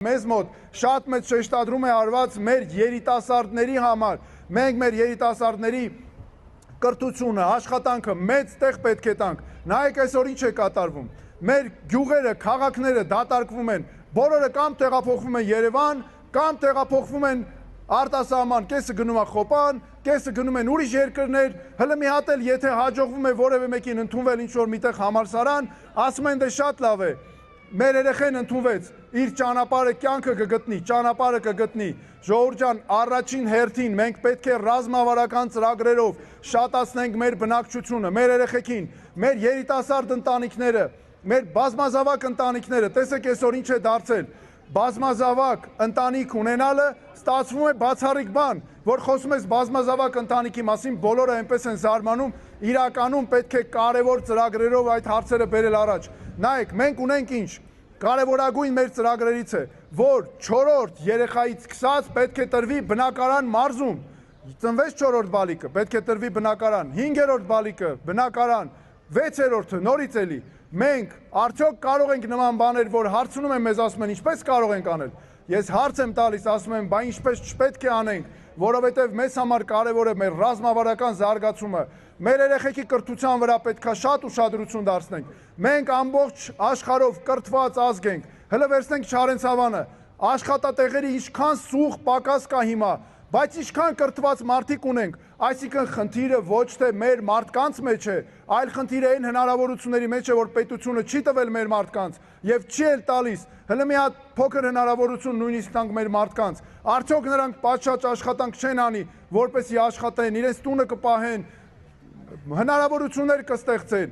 Մեզ մոտ շատ մեծ շեշտադրում է արված մեր երիտասարդների համար, մենք մեր երիտասարդների կրթությունը, աշխատանքը մեծ տեղ պետք է տանք, նայեք այսօր ինչ է կատարվում, մեր գյուղերը, քաղաքները դատարկվում են, բոլորը կամ տեղափոխվում են Երևան, կամ տեղափոխվում են արտասահման, կեսը գնում է Խոպան, կեսը գնում են ուրիշ երկրներ, հələ մի հատ էլ եթե հաջողվում է որևէ մեկին ընդունվել ինչ-որ միտեղ համալսարան, ասում են դե շատ լավ է, մեր երեխեն ընդունվեց, իր ճանապարհը կյանքը կգտնի, ճանապարհը կգտնի, ժողովուրդ ջան, առաջին հերթին մենք պետք է ռազմավարական ծրագրերով շատացնենք մեր բնակչությունը, մեր երեխեքին, մեր երիտասարդ ընտանիքները, մեր բազմազավակ ընտանիքները, տեսեք այսօր ինչ է դարձել, բազմազավակ ընտանիք ունենալը ստացվում է բացառիկ բան, որ խոսում ես բազմազավակ ընտանիքի մասին, բոլորը այնպես են զարմանում, իրականում պետք է կարևոր ծրագրերով այդ հարցերը բերել առաջ։ Նայեք, մենք ունենք ինչ, կարևորագույն մեր ծրագրերից է, որ 4-րդ երեխայից սկսած պետք է տրվի բնակարան մարզում, ծնվեց 4-րդ բալիկը, պետք է տրվի բնակարան, 5-րդ բալիկը բնակարան, 6-րդը նորից էլի, մենք արդյոք կարող ենք նման բաներ, որ հարցնում են մեզ ասում են, ինչպես կարող ենք անել, ես հարց եմ տալիս, ասում եմ, բա ինչպես չպետք է անենք, որովհետև մեզ համար կարևոր է մեր ռազմավարական զարգացումը, մեր երեխեքի կրթության վրա պետքա շատ ուշադրություն դարձնենք, մենք ամբողջ աշխարհով կրթված ազգ ենք, հələ վերցնենք Չարենցավանը, աշխատատեղերի ինչքան սուղ պակաս կա հիմա, բայց ինչքան կրթված մարդիկ ունենք, այսինքն խնդիրը ոչ թե մեր մարդկանց մեջ է, այլ խնդիրը այն հնարավորությունների մեջ է, որ պետությունը չի տվել մեր մարդկանց եւ չի էլ տալիս, հələ մի հատ փոքր հնարավորություն նույնիսկ տանք մեր մարդկանց, արդյոք նրանք պատշաճ աշխատանք չեն անի, որպեսզի աշխատեն, իրենց տունը կպահեն, հնարավորություններ կստեղծեն